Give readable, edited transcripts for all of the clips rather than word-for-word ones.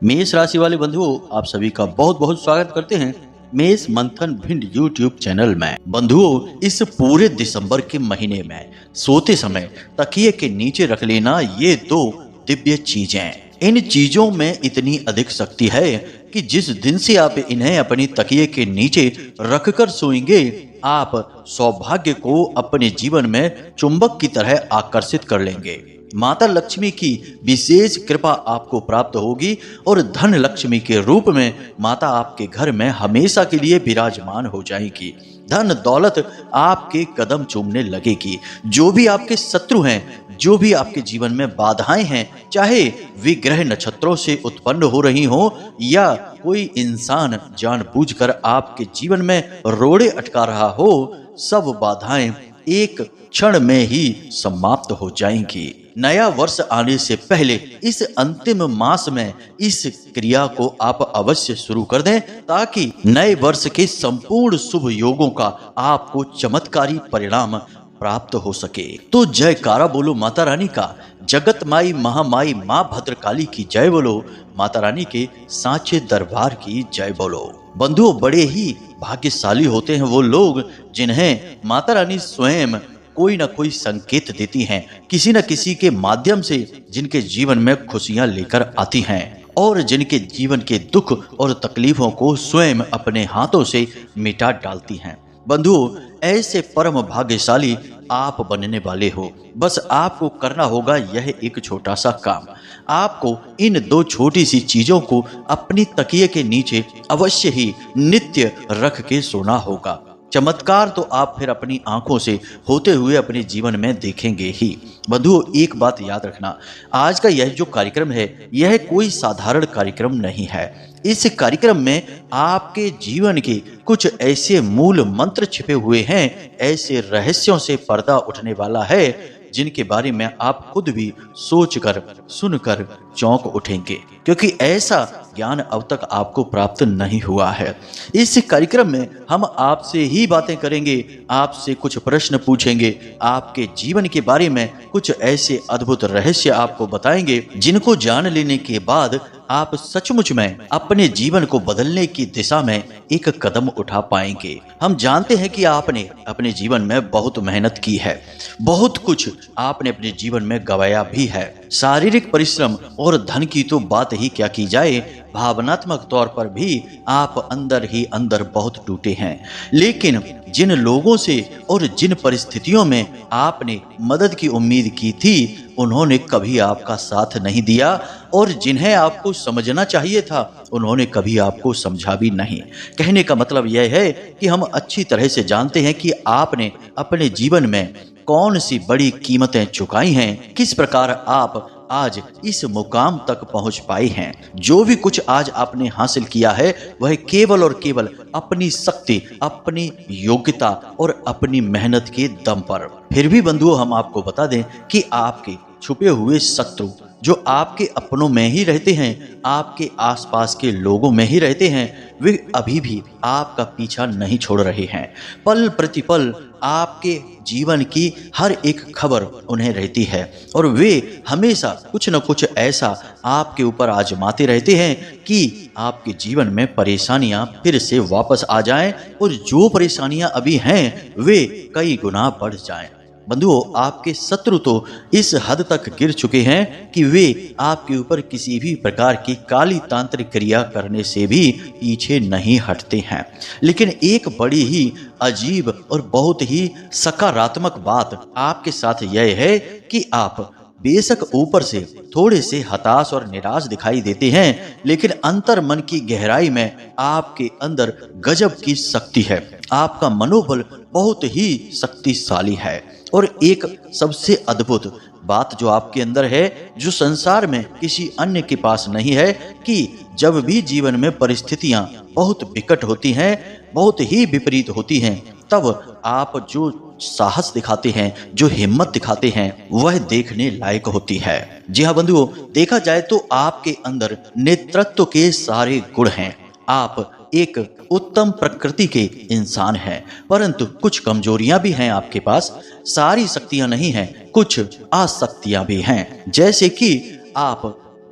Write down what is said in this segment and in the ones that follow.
मेष राशि वाले बंधुओं, आप सभी का बहुत बहुत स्वागत करते हैं मेष मंथन भिंड यूट्यूब चैनल में। बंधुओं, इस पूरे दिसंबर के महीने में सोते समय तकिए के नीचे रख लेना ये दो दिव्य चीजें। इन चीजों में इतनी अधिक शक्ति है कि जिस दिन से आप इन्हें अपनी तकिए के नीचे रखकर सोएंगे, आप सौभाग्य को अपने जीवन में चुंबक की तरह आकर्षित कर लेंगे। माता लक्ष्मी की विशेष कृपा आपको प्राप्त होगी और धन लक्ष्मी के रूप में माता आपके घर में हमेशा के लिए विराजमान हो जाएगी। धन दौलत आपके कदम चूमने लगेगी। जो भी आपके शत्रु हैं, जो भी आपके जीवन में बाधाएं हैं, चाहे वे ग्रह नक्षत्रों से उत्पन्न हो रही हो या कोई इंसान जानबूझकर आपके जीवन में रोड़े अटका रहा हो, सब बाधाएं एक क्षण में ही समाप्त हो जाएंगी। नया वर्ष आने से पहले इस अंतिम मास में इस क्रिया को आप अवश्य शुरू कर दें, ताकि नए वर्ष के संपूर्ण शुभ योगों का आपको चमत्कारी परिणाम प्राप्त हो सके। तो जयकारा बोलो माता रानी का, जगत माई महामाई माँ भद्रकाली की जय बोलो, माता रानी के सांचे दरबार की जय बोलो। बंधुओं, बड़े ही भाग्यशाली होते हैं वो लोग जिन्हें माता रानी स्वयं कोई ना कोई संकेत देती हैं, किसी न किसी के माध्यम से, जिनके जीवन में खुशियां लेकर आती हैं और जिनके जीवन के दुख और तकलीफों को स्वयं अपने हाथों से मिटा डालती हैं। बंधुओं, ऐसे परम भाग्यशाली आप बनने वाले हो। बस आपको करना होगा यह एक छोटा सा काम। आपको इन दो छोटी सी चीजों को अपनी तकिए के नीचे अवश्य ही नित्य रख के सोना होगा। चमत्कार तो आप फिर अपनी आंखों से होते हुए अपने जीवन में देखेंगे ही। बंधुओं, एक बात याद रखना, आज का यह जो कार्यक्रम है, यह कोई साधारण कार्यक्रम नहीं है। इस कार्यक्रम में आपके जीवन के कुछ ऐसे मूल मंत्र छिपे हुए हैं, ऐसे रहस्यों से पर्दा उठने वाला है जिनके बारे में आप खुद भी सोचकर सुनकर चौंक उठेंगे, क्योंकि ऐसा ज्ञान अब तक आपको प्राप्त नहीं हुआ है। इस कार्यक्रम में हम आपसे ही बातें करेंगे, आपसे कुछ प्रश्न पूछेंगे, आपके जीवन के बारे में कुछ ऐसे अद्भुत रहस्य आपको बताएंगे जिनको जान लेने के बाद आप सचमुच में अपने जीवन को बदलने की दिशा में एक कदम उठा पाएंगे। हम जानते हैं कि आपने अपने जीवन में बहुत मेहनत की है, बहुत कुछ आपने अपने जीवन में गंवाया भी है। शारीरिक परिश्रम और धन की तो बात ही क्या की जाए, भावनात्मक तौर पर भी आप अंदर ही अंदर बहुत टूटे हैं। लेकिन जिन लोगों से और जिन परिस्थितियों में आपने मदद की उम्मीद की थी, उन्होंने कभी आपका साथ नहीं दिया, और जिन्हें आपको समझना चाहिए था, उन्होंने कभी आपको समझा भी नहीं। कहने का मतलब यह है कि हम अच्छी तरह से जानते हैं कि आपने अपने जीवन में कौन सी बड़ी कीमतें चुकाई हैं, किस प्रकार आप आज इस मुकाम तक पहुंच पाए हैं। जो भी कुछ आज आपने हासिल किया है, वह केवल और केवल अपनी शक्ति, अपनी योग्यता और अपनी मेहनत के दम पर। फिर भी बंधुओं, हम आपको बता दें कि आपके छुपे हुए शत्रु जो आपके अपनों में ही रहते हैं, आपके आसपास के लोगों में ही रहते हैं, वे अभी भी आपका पीछा नहीं छोड़ रहे हैं। पल प्रतिपल आपके जीवन की हर एक खबर उन्हें रहती है और वे हमेशा कुछ न कुछ ऐसा आपके ऊपर आजमाते रहते हैं कि आपके जीवन में परेशानियां फिर से वापस आ जाएं और जो परेशानियां अभी हैं वे कई गुना बढ़ जाएं। बंधुओं, आपके शत्रु तो इस हद तक गिर चुके हैं कि वे आपके ऊपर किसी भी प्रकार की काली तांत्रिक क्रिया करने से भी पीछे नहीं हटते हैं। लेकिन एक बड़ी ही अजीब और बहुत ही सकारात्मक बात आपके साथ यह है कि आप बेशक ऊपर से थोड़े से हताश और निराश दिखाई देते हैं, लेकिन अंतर मन की गहराई में आपके अंदर गजब की शक्ति है। आपका मनोबल बहुत ही शक्तिशाली है। और एक सबसे अद्भुत बात जो आपके अंदर है, जो संसार में किसी अन्य के पास नहीं है, कि जब भी जीवन में परिस्थितियां बहुत विकट होती हैं, बहुत ही विपरीत होती हैं, तब आप जो साहस दिखाते हैं, जो हिम्मत दिखाते हैं, वह देखने लायक होती है। जी हाँ बंधुओं, देखा जाए तो आपके अंदर नेतृत्व के सारे गुण हैं। आप एक उत्तम प्रकृति के इंसान हैं, परंतु कुछ कमजोरियां भी हैं आपके पास। सारी शक्तियां नहीं हैं, कुछ आसक्तियां भी हैं। जैसे कि आप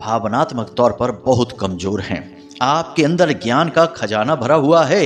भावनात्मक तौर पर बहुत कमजोर हैं। आपके अंदर ज्ञान का खजाना भरा हुआ है।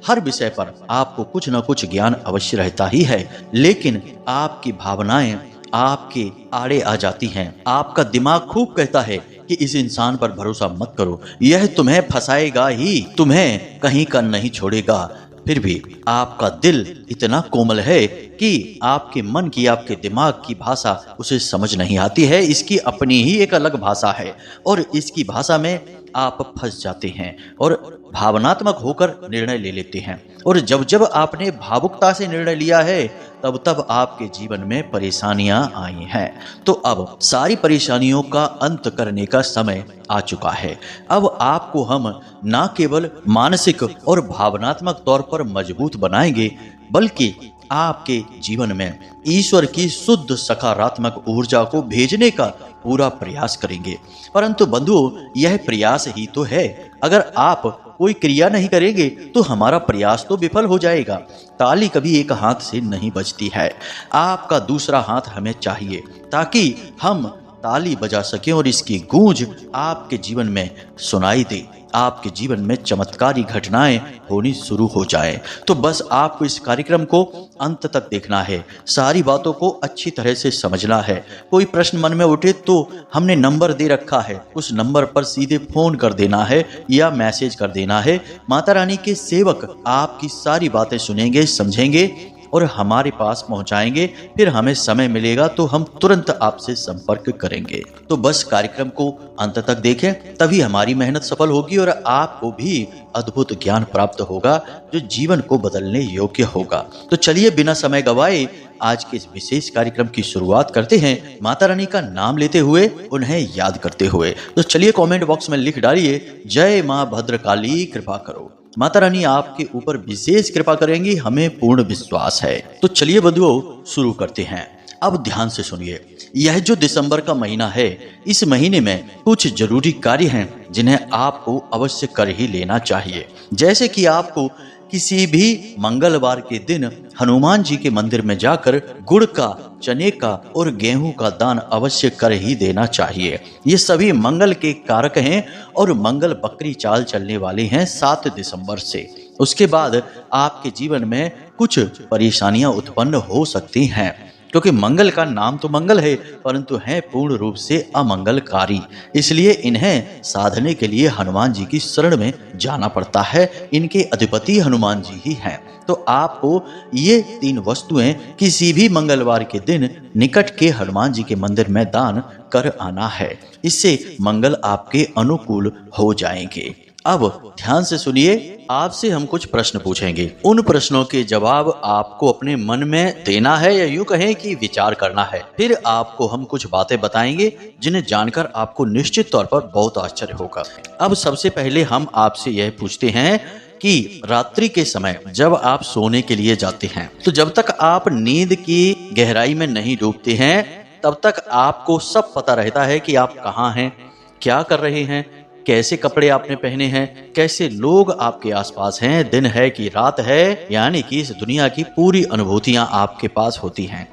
हर विषय पर आपको कुछ न कुछ ज्ञान अवश्य रहता ही है, लेकिन आपकी भावनाएं आपके आड़े आ जाती हैं। आपका दिमाग खूब कहता है कि इस इंसान पर भरोसा मत करो, यह तुम्हें फंसाएगा ही, तुम्हें कहीं का नहीं छोड़ेगा। फिर भी आपका दिल इतना कोमल है कि आपके मन की, आपके दिमाग की भाषा उसे समझ नहीं आती है। इसकी अपनी ही एक अलग भाषा है और इसकी भाषा में आप फंस जाते हैं और भावनात्मक होकर निर्णय ले लेते हैं। और जब जब आपने भावुकता से निर्णय लिया है, तब तब आपके जीवन में परेशानियां आई हैं। तो अब सारी परेशानियों का अंत करने का समय आ चुका है। अब आपको हम न केवल मानसिक और भावनात्मक तौर पर मजबूत बनाएंगे, बल्कि आपके जीवन में ईश्वर की शुद्ध सकारात्मक ऊर्जा को भेजने का पूरा प्रयास करेंगे। परंतु बंधुओं, यह प्रयास ही तो है। अगर आप कोई क्रिया नहीं करेंगे तो हमारा प्रयास तो विफल हो जाएगा। ताली कभी एक हाथ से नहीं बजती है। आपका दूसरा हाथ हमें चाहिए ताकि हम ताली बजा सकें और इसकी गूंज आपके जीवन में सुनाई दे, आपके जीवन में चमत्कारी घटनाएं होनी शुरू हो जाए। तो बस आपको इस कार्यक्रम को अंत तक देखना है, सारी बातों को अच्छी तरह से समझना है। कोई प्रश्न मन में उठे तो हमने नंबर दे रखा है, उस नंबर पर सीधे फोन कर देना है या मैसेज कर देना है। माता रानी के सेवक आपकी सारी बातें सुनेंगे, समझेंगे और हमारे पास पहुंचाएंगे। फिर हमें समय मिलेगा तो हम तुरंत आपसे संपर्क करेंगे। तो बस कार्यक्रम को अंत तक देखें, तभी हमारी मेहनत सफल होगी और आपको भी अद्भुत ज्ञान प्राप्त होगा जो जीवन को बदलने योग्य होगा। तो चलिए बिना समय गवाए आज के इस विशेष कार्यक्रम की शुरुआत करते हैं, माता रानी का नाम लेते हुए, उन्हें याद करते हुए। तो चलिए कमेंट बॉक्स में लिख डालिए, जय माँ भद्रकाली कृपा करो। माता रानी आपके ऊपर विशेष कृपा करेंगी, हमें पूर्ण विश्वास है। तो चलिए बंधुओं शुरू करते हैं। अब ध्यान से सुनिए, यह जो दिसंबर का महीना है, इस महीने में कुछ जरूरी कार्य हैं जिन्हें आपको अवश्य कर ही लेना चाहिए। जैसे कि आपको किसी भी मंगलवार के दिन हनुमान जी के मंदिर में जाकर गुड़ का, चने का और गेहूं का दान अवश्य कर ही देना चाहिए। ये सभी मंगल के कारक हैं और मंगल बकरी चाल चलने वाले हैं 7 दिसंबर से। उसके बाद आपके जीवन में कुछ परेशानियां उत्पन्न हो सकती हैं, क्योंकि मंगल का नाम तो मंगल है, परंतु है पूर्ण रूप से अमंगलकारी। इसलिए इन्हें साधने के लिए हनुमान जी की शरण में जाना पड़ता है। इनके अधिपति हनुमान जी ही हैं। तो आपको ये 3 वस्तुएं किसी भी मंगलवार के दिन निकट के हनुमान जी के मंदिर में दान कर आना है। इससे मंगल आपके अनुकूल हो जाएंगे। अब ध्यान से सुनिए, आपसे हम कुछ प्रश्न पूछेंगे। उन प्रश्नों के जवाब आपको अपने मन में देना है या यूं कहें कि विचार करना है। फिर आपको हम कुछ बातें बताएंगे जिन्हें जानकर आपको निश्चित तौर पर बहुत आश्चर्य होगा। अब सबसे पहले हम आपसे यह पूछते हैं कि रात्रि के समय जब आप सोने के लिए जाते हैं, तो जब तक आप नींद की गहराई में नहीं डूबते हैं, तब तक आपको सब पता रहता है कि आप कहाँ हैं, क्या कर रहे हैं, कैसे कपड़े आपने पहने हैं, कैसे लोग आपके आसपास हैं, दिन है कि रात है, यानी कि इस दुनिया की पूरी अनुभूतियां आपके पास होती हैं।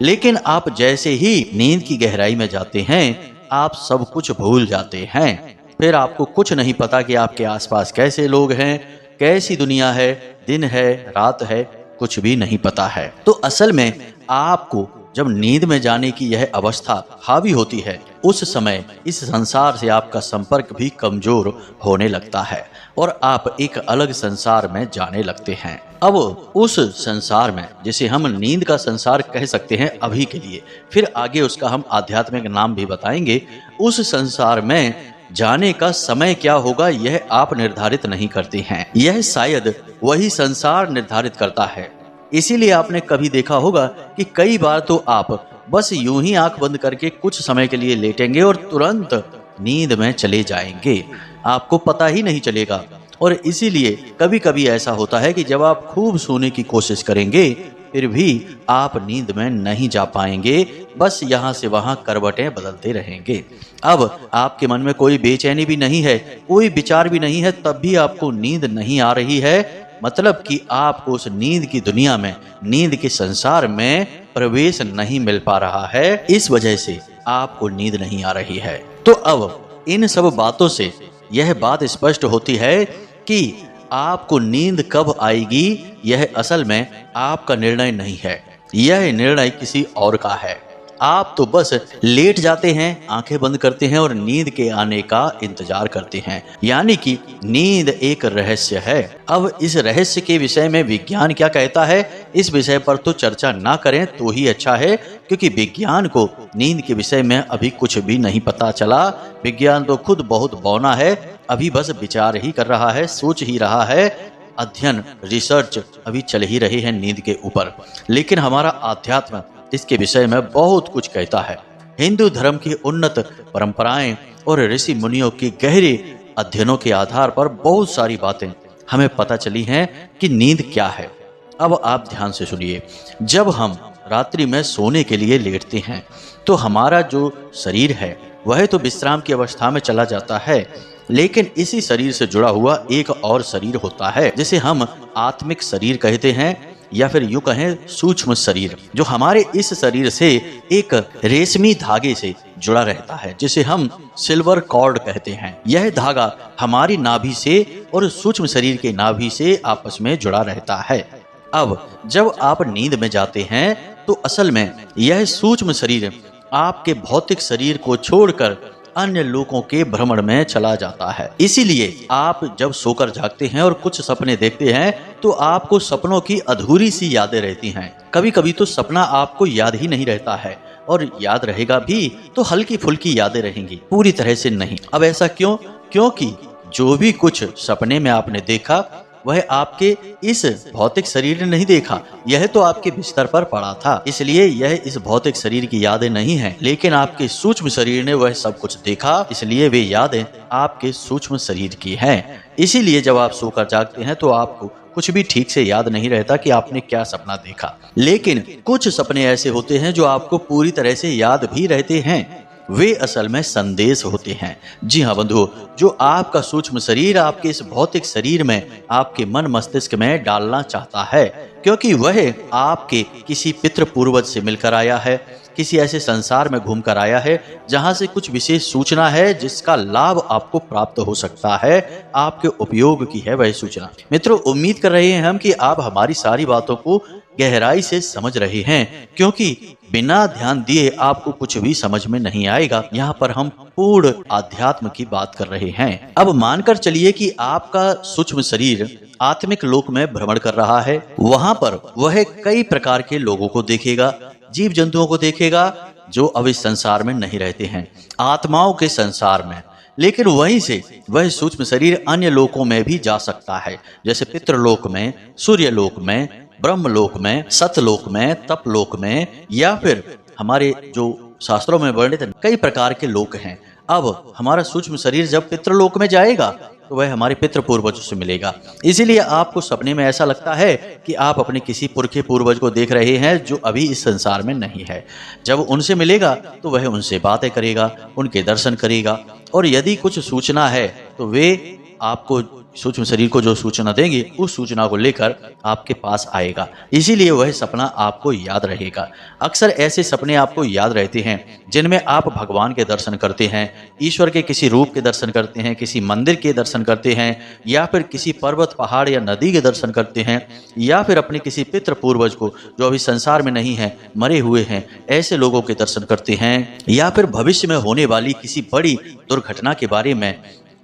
लेकिन आप जैसे ही नींद की गहराई में जाते हैं, आप सब कुछ भूल जाते हैं। फिर आपको कुछ नहीं पता कि आपके आसपास कैसे लोग हैं, कैसी दुनिया है, दिन है, रात है, कुछ भी नहीं पता है। तो असल में आपको जब नींद में जाने की यह अवस्था हावी होती है, उस समय इस संसार से आपका संपर्क भी कमजोर होने लगता है और आप एक अलग संसार में जाने लगते हैं। अब उस संसार में, जिसे हम नींद का संसार कह सकते हैं अभी के लिए, फिर आगे उसका हम आध्यात्मिक नाम भी बताएंगे, उस संसार में जाने का समय क्या होगा यह आप निर्धारित नहीं करते हैं, यह शायद वही संसार निर्धारित करता है। इसीलिए आपने कभी देखा होगा कि कई बार तो आप बस यूं ही आंख बंद करके कुछ समय के लिए लेटेंगे और तुरंत नींद में चले जाएंगे, आपको पता ही नहीं चलेगा। और इसीलिए कभी कभी ऐसा होता है कि जब आप खूब सोने की कोशिश करेंगे, फिर भी आप नींद में नहीं जा पाएंगे, बस यहाँ से वहाँ करवटें बदलते रहेंगे। अब आपके मन में कोई बेचैनी भी नहीं है, कोई विचार भी नहीं है, तब भी आपको नींद नहीं आ रही है। मतलब कि आपको उस नींद की दुनिया में, नींद के संसार में प्रवेश नहीं मिल पा रहा है, इस वजह से आपको नींद नहीं आ रही है। तो अब इन सब बातों से यह बात स्पष्ट होती है कि आपको नींद कब आएगी यह असल में आपका निर्णय नहीं है, यह निर्णय किसी और का है। आप तो बस लेट जाते हैं, आंखें बंद करते हैं और नींद के आने का इंतजार करते हैं। यानी कि नींद एक रहस्य है। अब इस रहस्य के विषय में विज्ञान क्या कहता है, इस विषय पर तो चर्चा ना करें तो ही अच्छा है, क्योंकि विज्ञान को नींद के विषय में अभी कुछ भी नहीं पता चला। विज्ञान तो खुद बहुत बौना है, अभी बस विचार ही कर रहा है, सोच ही रहा है। अध्ययन, रिसर्च अभी चल ही रहे हैं नींद के ऊपर, लेकिन हमारा आध्यात्म इसके विषय में बहुत कुछ कहता है। हिंदू धर्म की उन्नत परंपराएं और ऋषि मुनियों के गहरे अध्ययनों के आधार पर बहुत सारी बातें हमें पता चली हैं कि नींद क्या है। अब आप ध्यान से सुनिए। जब हम रात्रि में सोने के लिए लेटते हैं तो हमारा जो शरीर है वह तो विश्राम की अवस्था में चला जाता है, लेकिन इसी शरीर से जुड़ा हुआ एक और शरीर होता है जिसे हम आत्मिक शरीर कहते हैं, या फिर यूं कहें सूक्ष्म शरीर, जो हमारे इस शरीर से एक रेशमी धागे से जुड़ा रहता है जिसे हम सिल्वर कॉर्ड कहते हैं। यह धागा हमारी नाभि से और सूक्ष्म शरीर के नाभि से आपस में जुड़ा रहता है। अब जब आप नींद में जाते हैं तो असल में यह सूक्ष्म शरीर आपके भौतिक शरीर को छोड़कर अन्य लोगों के भ्रमण में चला जाता है। इसीलिए आप जब सोकर जागते हैं और कुछ सपने देखते हैं तो आपको सपनों की अधूरी सी यादें रहती हैं। कभी कभी तो सपना आपको याद ही नहीं रहता है, और याद रहेगा भी तो हल्की फुल्की यादें रहेंगी, पूरी तरह से नहीं। अब ऐसा क्यों? क्योंकि जो भी कुछ सपने में आपने देखा वह आपके इस भौतिक शरीर ने नहीं देखा, यह तो आपके बिस्तर पर पड़ा था, इसलिए यह इस भौतिक शरीर की यादें नहीं है। लेकिन आपके सूक्ष्म शरीर ने वह सब कुछ देखा, इसलिए वे यादें आपके सूक्ष्म शरीर की हैं। इसीलिए जब आप सोकर जागते हैं तो आपको कुछ भी ठीक से याद नहीं रहता कि आपने क्या सपना देखा। लेकिन कुछ सपने ऐसे होते हैं जो आपको पूरी तरह से याद भी रहते हैं, वे असल में संदेश होते हैं। जी हाँ बंधुओं, जो आपका सूक्ष्म शरीर आपके इस भौतिक शरीर में, आपके मन मस्तिष्क में डालना चाहता है, क्योंकि वह आपके किसी पितृ पूर्वज से मिलकर आया है, किसी ऐसे संसार में घूमकर आया है जहां से कुछ विशेष सूचना है जिसका लाभ आपको प्राप्त हो सकता है, आपके उपयोग की है वह सूचना। मित्रों, उम्मीद कर रहे हैं हम कि आप हमारी सारी बातों को गहराई से समझ रहे हैं, क्योंकि बिना ध्यान दिए आपको कुछ भी समझ में नहीं आएगा। यहाँ पर हम पूर्ण आध्यात्म की बात कर रहे हैं। अब मानकर चलिए कि आपका सूक्ष्म शरीर आत्मिक लोक में भ्रमण कर रहा है। वहां पर वह कई प्रकार के लोगों को देखेगा, जीव जंतुओं को देखेगा जो अब इस संसार में नहीं रहते हैं, आत्माओं के संसार में। लेकिन वहीं से वह सूक्ष्म शरीर अन्य लोकों में भी जा सकता है, जैसे पितृलोक में, सूर्यलोक में, ब्रह्मलोक में, सतलोक में, तपलोक में, या फिर हमारे जो शास्त्रों में वर्णित कई प्रकार के लोक हैं। अब हमारा सूक्ष्म शरीर जब पितृलोक में जाएगा तो वह हमारे पितृ पूर्वजों से मिलेगा। इसीलिए आपको सपने में ऐसा लगता है कि आप अपने किसी पुरखे पूर्वज को देख रहे हैं जो अभी इस संसार में नहीं है। जब उनसे मिलेगा तो वह उनसे बातें करेगा, उनके दर्शन करेगा, और यदि कुछ सूचना है तो वे आपको सूक्ष्म शरीर को जो सूचना देंगे उस सूचना को लेकर आपके पास आएगा। इसीलिए वह सपना आपको याद रहेगा। अक्सर ऐसे सपने आपको याद रहते हैं जिनमें आप भगवान के दर्शन करते हैं, ईश्वर के किसी रूप के दर्शन करते हैं, किसी मंदिर के दर्शन करते हैं, या फिर किसी पर्वत, पहाड़ या नदी के दर्शन करते हैं, या फिर अपने किसी पितृ पूर्वज को जो अभी संसार में नहीं है, मरे हुए हैं, ऐसे लोगों के दर्शन करते हैं, या फिर भविष्य में होने वाली किसी बड़ी दुर्घटना के बारे में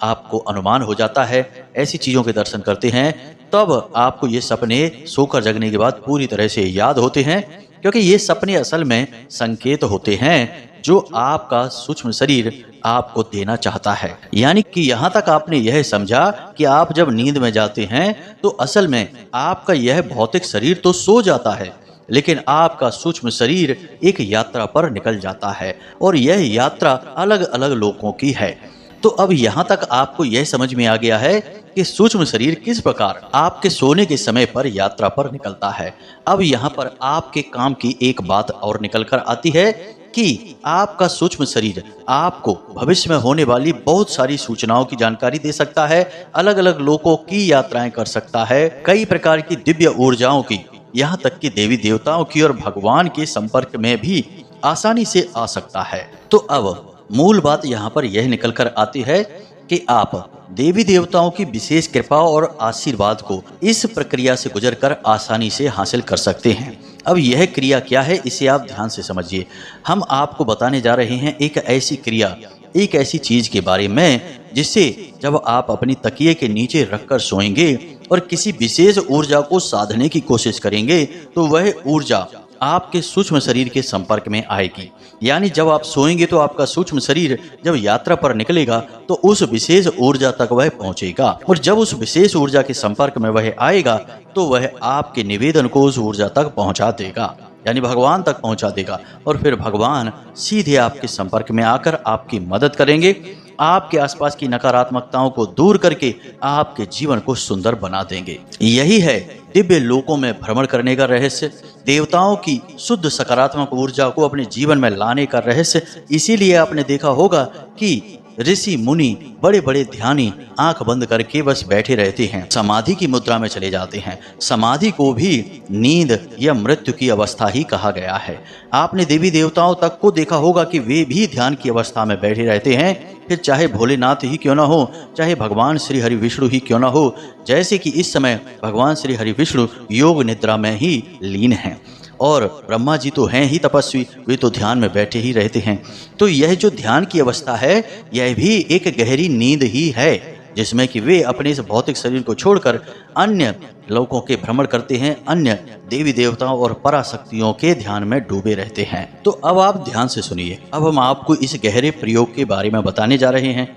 आपको अनुमान हो जाता है, ऐसी चीजों के दर्शन करते हैं। तब आपको ये सपने सोकर जगने के बाद पूरी तरह से याद होते हैं, क्योंकि ये सपने असल में संकेत होते हैं जो आपका सूक्ष्म शरीर आपको देना चाहता है। यानी कि यहाँ तक आपने यह समझा कि आप जब नींद में जाते हैं तो असल में आपका यह भौतिक शरीर तो सो जाता है, लेकिन आपका सूक्ष्म शरीर एक यात्रा पर निकल जाता है, और यह यात्रा अलग अलग लोगों की है। तो अब यहाँ तक आपको यह समझ में आ गया है कि सूक्ष्म शरीर किस प्रकार आपके सोने के समय पर यात्रा पर निकलता है। अब यहाँ पर आपके काम की एक बात और निकल कर आती है कि आपका सूक्ष्म शरीर आपको भविष्य में होने वाली बहुत सारी सूचनाओं की जानकारी दे सकता है, अलग अलग लोकों की यात्राएं कर सकता है, कई प्रकार की दिव्य ऊर्जाओं की, यहाँ तक कि देवी देवताओं की और भगवान के संपर्क में भी आसानी से आ सकता है। तो अब मूल बात यहाँ पर यह निकल कर आती है कि आप देवी देवताओं की विशेष कृपा और आशीर्वाद को इस प्रक्रिया से गुजरकर आसानी से हासिल कर सकते हैं। अब यह क्रिया क्या है, इसे आप ध्यान से समझिए। हम आपको बताने जा रहे हैं एक ऐसी क्रिया, एक ऐसी चीज के बारे में जिससे जब आप अपनी तकिए के नीचे रखकर सोएंगे और किसी विशेष ऊर्जा को साधने की कोशिश करेंगे तो वह ऊर्जा आपके सूक्ष्म शरीर के संपर्क में आएगी। यानी जब आप सोएंगे तो आपका सूक्ष्म शरीर जब यात्रा पर निकलेगा तो उस विशेष ऊर्जा तक वह पहुंचेगा, और जब उस विशेष ऊर्जा के संपर्क में वह आएगा तो वह आपके निवेदन को उस ऊर्जा तक पहुंचा देगा, यानी भगवान तक पहुंचा देगा। और फिर भगवान सीधे आपके संपर्क में आकर आपकी मदद करेंगे, आपके आसपास की नकारात्मकताओं को दूर करके आपके जीवन को सुंदर बना देंगे। यही है दिव्य लोकों में भ्रमण करने का रहस्य, देवताओं की शुद्ध सकारात्मक ऊर्जा को अपने जीवन में लाने का रहस्य। इसीलिए आपने देखा होगा कि ऋषि मुनि बड़े बड़े ध्यानी आंख बंद करके बस बैठे रहते हैं, समाधि की मुद्रा में चले जाते हैं। समाधि को भी नींद या मृत्यु की अवस्था ही कहा गया है। आपने देवी देवताओं तक को देखा होगा कि वे भी ध्यान की अवस्था में बैठे रहते हैं, फिर चाहे भोलेनाथ ही क्यों ना हो, चाहे भगवान श्री हरि विष्णु ही क्यों ना हो। जैसे कि इस समय भगवान श्री हरि विष्णु योग निद्रा में ही लीन हैं, और ब्रह्मा जी तो हैं ही तपस्वी, वे तो ध्यान में बैठे ही रहते हैं। तो यह जो ध्यान की अवस्था है यह भी एक गहरी नींद ही है, जिसमें कि वे अपने इस भौतिक शरीर को छोड़कर अन्य लोकों के भ्रमण करते हैं, अन्य देवी देवताओं और पराशक्तियों के ध्यान में डूबे रहते हैं। तो अब आप ध्यान से सुनिए, अब हम आपको इस गहरे प्रयोग के बारे में बताने जा रहे हैं।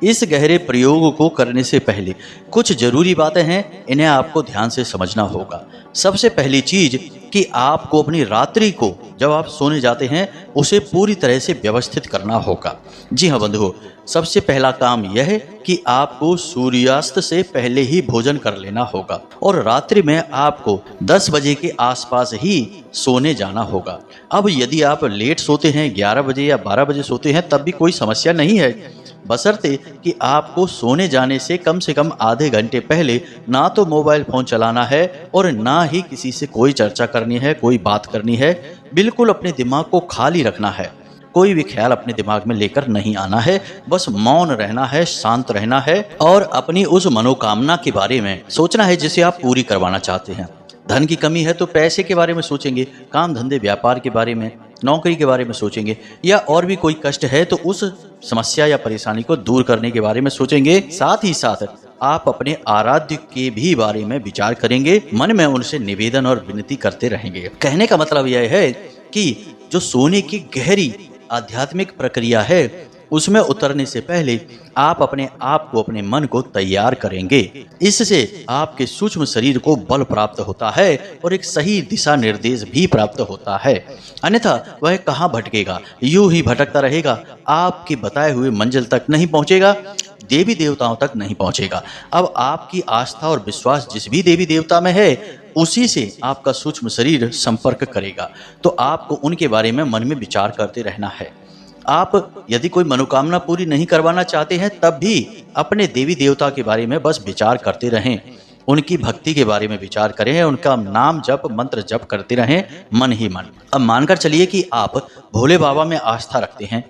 इस गहरे प्रयोग को करने से पहले कुछ जरूरी बातें हैं, इन्हें आपको ध्यान से समझना होगा। सबसे पहली चीज कि आपको अपनी रात्रि को जब आप सोने जाते हैं उसे पूरी तरह से व्यवस्थित करना होगा। जी हाँ बंधुओं, सबसे पहला काम यह है कि आपको सूर्यास्त से पहले ही भोजन कर लेना होगा और रात्रि में आपको 10 बजे के आसपास ही सोने जाना होगा। अब यदि आप लेट सोते हैं, 11 बजे या 12 बजे सोते हैं, तब भी कोई समस्या नहीं है, बशर्ते कि आपको सोने जाने से कम आधे घंटे पहले ना तो मोबाइल फ़ोन चलाना है और ना ही किसी से कोई चर्चा करनी है, कोई बात करनी है। बिल्कुल अपने दिमाग को खाली रखना है, कोई भी ख्याल अपने दिमाग में लेकर नहीं आना है, बस मौन रहना है, शांत रहना है और अपनी उस मनोकामना के बारे में सोचना है जिसे आप पूरी करवाना चाहते हैं। धन की कमी है तो पैसे के बारे में सोचेंगे, काम धंधे व्यापार के बारे में, नौकरी के बारे में सोचेंगे, या और भी कोई कष्ट है तो उस समस्या या परेशानी को दूर करने के बारे में सोचेंगे। साथ ही साथ आप अपने आराध्य के भी बारे में विचार करेंगे, मन में उनसे निवेदन और विनती करते रहेंगे। कहने का मतलब यह है कि जो सोने की गहरी आध्यात्मिक प्रक्रिया है उसमें उतरने से पहले आप अपने आप को, अपने मन को तैयार करेंगे। इससे आपके सूक्ष्म शरीर को बल प्राप्त होता है और एक सही दिशा निर्देश भी प्राप्त होता है, अन्यथा वह कहाँ भटकेगा, यूं ही भटकता रहेगा, आपके बताए हुए मंजिल तक नहीं पहुंचेगा, देवी देवताओं तक नहीं पहुंचेगा। अब आपकी आस्था और विश्वास जिस भी देवी देवता में है उसी से आपका सूक्ष्म शरीर संपर्क करेगा, तो आपको उनके बारे में मन में विचार करते रहना है। आप यदि कोई मनोकामना पूरी नहीं करवाना चाहते हैं तब भी अपने देवी देवता के बारे में बस विचार करते रहें, उनकी भक्ति के बारे में विचार करें, उनका नाम जप मंत्र जप करते रहें मन ही मन। अब मानकर चलिए कि आप भोले बाबा में आस्था रखते हैं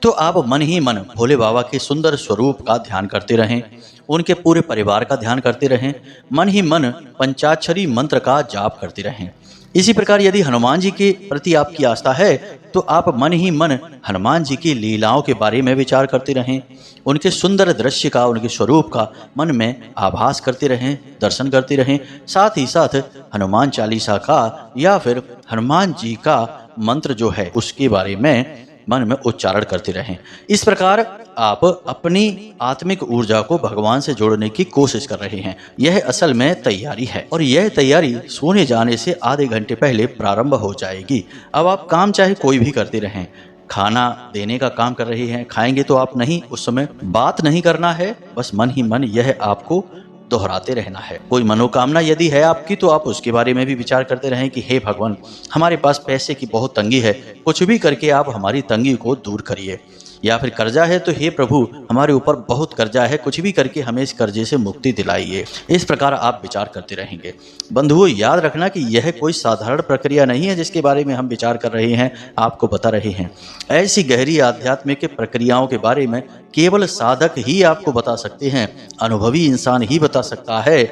तो आप मन ही मन भोले बाबा के सुंदर स्वरूप का ध्यान करते रहें, उनके पूरे परिवार का ध्यान करते रहें, मन ही मन पंचाक्षरी मंत्र का जाप करते रहें। इसी प्रकार यदि हनुमान जी के प्रति आपकी आस्था है तो आप मन ही मन हनुमान जी की लीलाओं के बारे में विचार करते रहें, उनके सुंदर दृश्य का, उनके स्वरूप का मन में आभास करते रहें, दर्शन करते रहें। साथ ही साथ हनुमान चालीसा का या फिर हनुमान जी का मंत्र जो है उसके बारे में मन में उच्चारण करते रहें। इस प्रकार आप अपनी आत्मिक ऊर्जा को भगवान से जोड़ने की कोशिश कर रहे हैं। यह असल में तैयारी है और यह तैयारी सोने जाने से आधे घंटे पहले प्रारंभ हो जाएगी। अब आप काम चाहे कोई भी करते रहें, खाना देने का काम कर रहे हैं, खाएंगे तो आप नहीं, उस समय बात नहीं करना है, बस मन ही मन यह आपको दोहराते रहना है। कोई मनोकामना यदि है आपकी तो आप उसके बारे में भी विचार करते रहें कि हे भगवान, हमारे पास पैसे की बहुत तंगी है, कुछ भी करके आप हमारी तंगी को दूर करिए। या फिर कर्जा है तो हे प्रभु हमारे ऊपर बहुत कर्जा है, कुछ भी करके हमें इस कर्जे से मुक्ति दिलाइए। इस प्रकार आप विचार करते रहेंगे। बंधुओं, याद रखना कि यह कोई साधारण प्रक्रिया नहीं है जिसके बारे में हम विचार कर रहे हैं, आपको बता रहे हैं। ऐसी गहरी आध्यात्मिक प्रक्रियाओं के बारे में केवल साधक ही आपको बता सकते हैं, अनुभवी इंसान ही बता सकता है।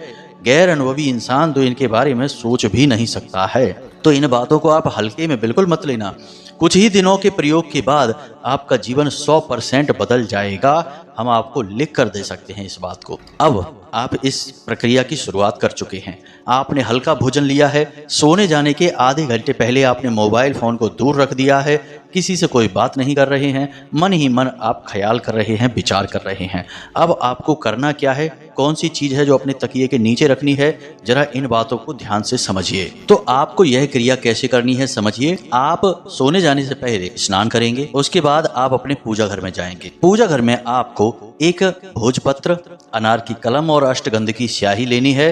गैर अनुभवी इंसान तो इनके बारे में सोच भी नहीं सकता है। तो इन बातों को आप हल्के में बिल्कुल मत लेना। कुछ ही दिनों के प्रयोग के बाद आपका जीवन 100% बदल जाएगा। हम आपको लिख कर दे सकते हैं इस बात को। अब आप इस प्रक्रिया की शुरुआत कर चुके हैं। आपने हल्का भोजन लिया है, सोने जाने के आधे घंटे पहले आपने मोबाइल फोन को दूर रख दिया है, किसी से कोई बात नहीं कर रहे हैं, मन ही मन आप ख्याल कर रहे हैं, विचार कर रहे हैं। अब आपको करना क्या है, कौन सी चीज है जो अपने तकिए के नीचे रखनी है, जरा इन बातों को ध्यान से समझिए। तो आपको यह क्रिया कैसे करनी है समझिए। आप सोने जाने से पहले स्नान करेंगे, उसके बाद आप अपने पूजा घर में जाएंगे। पूजा घर में आपको एक भोजपत्र, अनार की कलम और अष्टगंध की स्याही लेनी है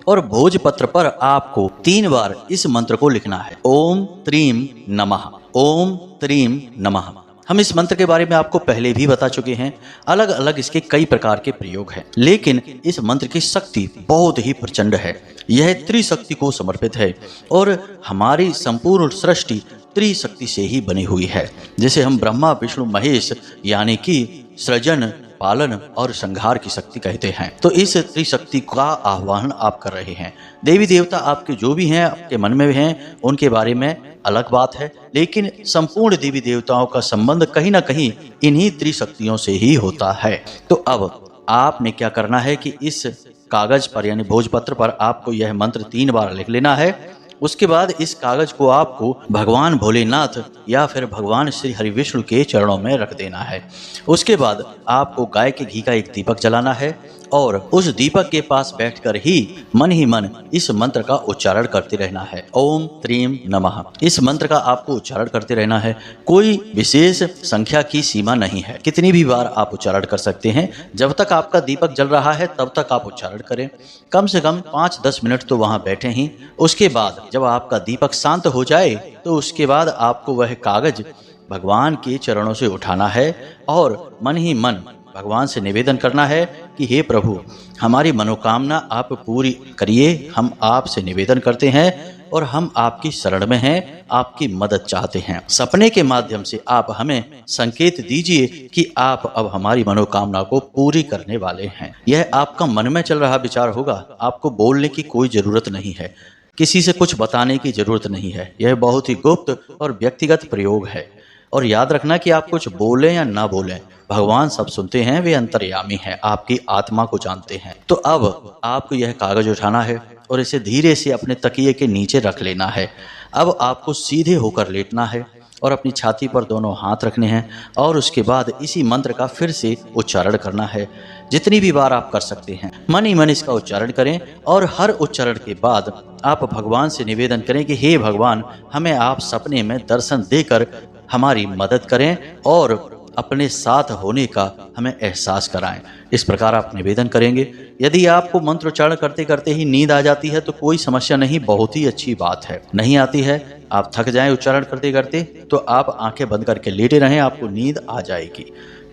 और भोजपत्र पर आपको 3 बार इस मंत्र को लिखना है, ओम त्रीम नमः, ओम त्रीम नमः। हम इस मंत्र के बारे में आपको पहले भी बता चुके हैं। अलग अलग इसके कई प्रकार के प्रयोग हैं, लेकिन इस मंत्र की शक्ति बहुत ही प्रचंड है। यह त्रिशक्ति को समर्पित है और हमारी संपूर्ण सृष्टि त्रिशक्ति से ही बनी हुई है, जिसे हम ब्रह्मा विष्णु महेश यानी कि सृजन, पालन और संहार की शक्ति कहते हैं। तो इस त्रिशक्ति का आह्वान आप कर रहे हैं। देवी देवता आपके जो भी हैं, आपके मन में हैं, उनके बारे में अलग बात है, लेकिन संपूर्ण देवी देवताओं का संबंध कहीं ना कहीं इन्हीं त्रिशक्तियों से ही होता है। तो अब आपने क्या करना है कि इस कागज पर यानी भोजपत्र पर आपको यह मंत्र 3 बार लिख लेना है। उसके बाद इस कागज को आपको भगवान भोलेनाथ या फिर भगवान श्री हरि विष्णु के चरणों में रख देना है। उसके बाद आपको गाय के घी का एक दीपक जलाना है और उस दीपक के पास बैठकर ही मन इस मंत्र का उच्चारण करते रहना है, ओम त्रीम नमः। इस मंत्र का आपको उच्चारण करते रहना है। कोई विशेष संख्या की सीमा नहीं है, कितनी भी बार आप उच्चारण कर सकते हैं। जब तक आपका दीपक जल रहा है तब तक आप उच्चारण करें। कम से कम 5-10 मिनट तो वहां बैठे ही। उसके बाद जब आपका दीपक शांत हो जाए तो उसके बाद आपको वह कागज भगवान के चरणों से उठाना है और मन ही मन भगवान से निवेदन करना है कि हे प्रभु, हमारी मनोकामना आप पूरी करिए। हम आपसे निवेदन करते हैं और हम आपकी शरण में हैं, आपकी मदद चाहते हैं। सपने के माध्यम से आप हमें संकेत दीजिए कि आप अब हमारी मनोकामना को पूरी करने वाले हैं। यह आपका मन में चल रहा विचार होगा, आपको बोलने की कोई जरूरत नहीं है, किसी से कुछ बताने की जरूरत नहीं है। यह बहुत ही गुप्त और व्यक्तिगत प्रयोग है। और याद रखना कि आप कुछ बोलें या ना बोलें, भगवान सब सुनते हैं, वे अंतर्यामी हैं, आपकी आत्मा को जानते हैं। तो अब आपको यह कागज उठाना है और इसे धीरे से अपने तकिए के नीचे रख लेना है। अब आपको सीधे होकर लेटना है और अपनी छाती पर दोनों हाथ रखने हैं और उसके बाद इसी मंत्र का फिर से उच्चारण करना है। जितनी भी बार आप कर सकते हैं मन ही मन इसका उच्चारण करें और हर उच्चारण के बाद आप भगवान से निवेदन करें कि हे भगवान, हमें आप सपने में दर्शन देकर हमारी मदद करें और अपने साथ होने का हमें एहसास कराएं। इस प्रकार आप निवेदन करेंगे। यदि आपको मंत्रोच्चारण करते करते ही नींद आ जाती है तो कोई समस्या नहीं, बहुत ही अच्छी बात है। नहीं आती है, आप थक जाएं उच्चारण करते करते, तो आप आंखें बंद करके लेटे रहें, आपको नींद आ जाएगी।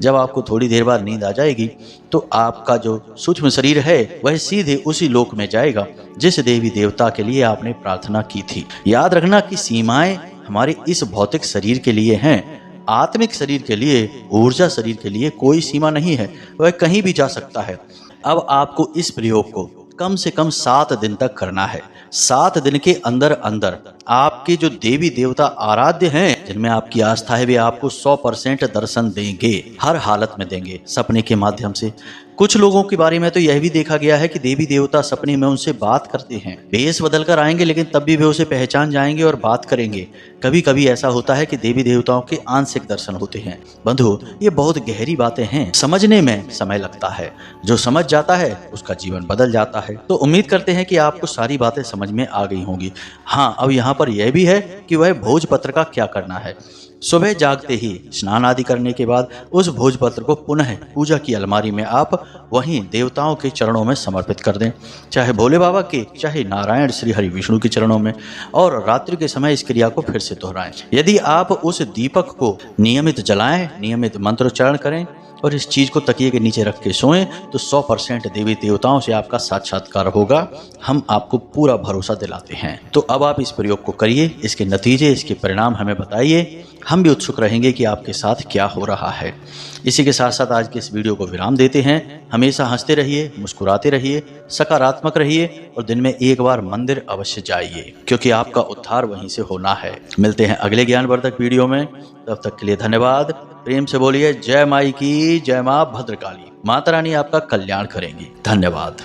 जब आपको थोड़ी देर बाद नींद आ जाएगी तो आपका जो सूक्ष्म शरीर है वह सीधे उसी लोक में जाएगा जिस देवी देवता के लिए आपने प्रार्थना की थी। याद रखना कि सीमाएं हमारे इस भौतिक शरीर के लिए हैं, आत्मिक शरीर के लिए, ऊर्जा शरीर के लिए कोई सीमा नहीं है, वह कहीं भी जा सकता है। अब आपको इस प्रयोग को कम से कम 7 दिन तक करना है। 7 दिन के अंदर अंदर आपके जो देवी देवता आराध्य हैं, जिनमें आपकी आस्था है, वे आपको 100% दर्शन देंगे, हर हालत में देंगे, सपने के माध्यम से। कुछ लोगों के बारे में तो यह भी देखा गया है कि देवी देवता सपने में उनसे बात करते हैं। भेष बदल कर आएंगे लेकिन तब भी वे उसे पहचान जाएंगे और बात करेंगे। कभी कभी ऐसा होता है कि देवी देवताओं के आंशिक दर्शन होते हैं। बंधु, ये बहुत गहरी बातें हैं, समझने में समय लगता है। जो समझ जाता है उसका जीवन बदल जाता है। तो उम्मीद करते हैं कि आपको सारी बातें समझ में आ गई होंगी। हाँ, अब यहाँ पर यह भी है कि वह भोजपत्र का क्या करना है। सुबह जागते ही स्नान आदि करने के बाद उस भोजपत्र को पुनः पूजा की अलमारी में आप वहीं देवताओं के चरणों में समर्पित कर दें, चाहे भोले बाबा के, चाहे नारायण श्री हरि विष्णु के चरणों में, और रात्रि के समय इस क्रिया को फिर से दोहराएं। यदि आप उस दीपक को नियमित जलाएं, नियमित मंत्रोच्चारण करें और इस चीज को तकिए के नीचे रख के सोएं तो 100% देवी देवताओं से आपका साक्षात्कार होगा। हम आपको पूरा भरोसा दिलाते हैं। तो अब आप इस प्रयोग को करिए, इसके नतीजे, इसके परिणाम हमें बताइए। हम भी उत्सुक रहेंगे कि आपके साथ क्या हो रहा है। इसी के साथ साथ आज के इस वीडियो को विराम देते हैं। हमेशा हंसते रहिए, मुस्कुराते रहिए, सकारात्मक रहिए और दिन में एक बार मंदिर अवश्य जाइए, क्योंकि आपका उद्धार वहीं से होना है। मिलते हैं अगले ज्ञानवर्धक वीडियो में, तब तक के लिए धन्यवाद। प्रेम से बोलिए जय माई की, जय मां भद्रकाली। माता रानी आपका कल्याण करेंगी। धन्यवाद।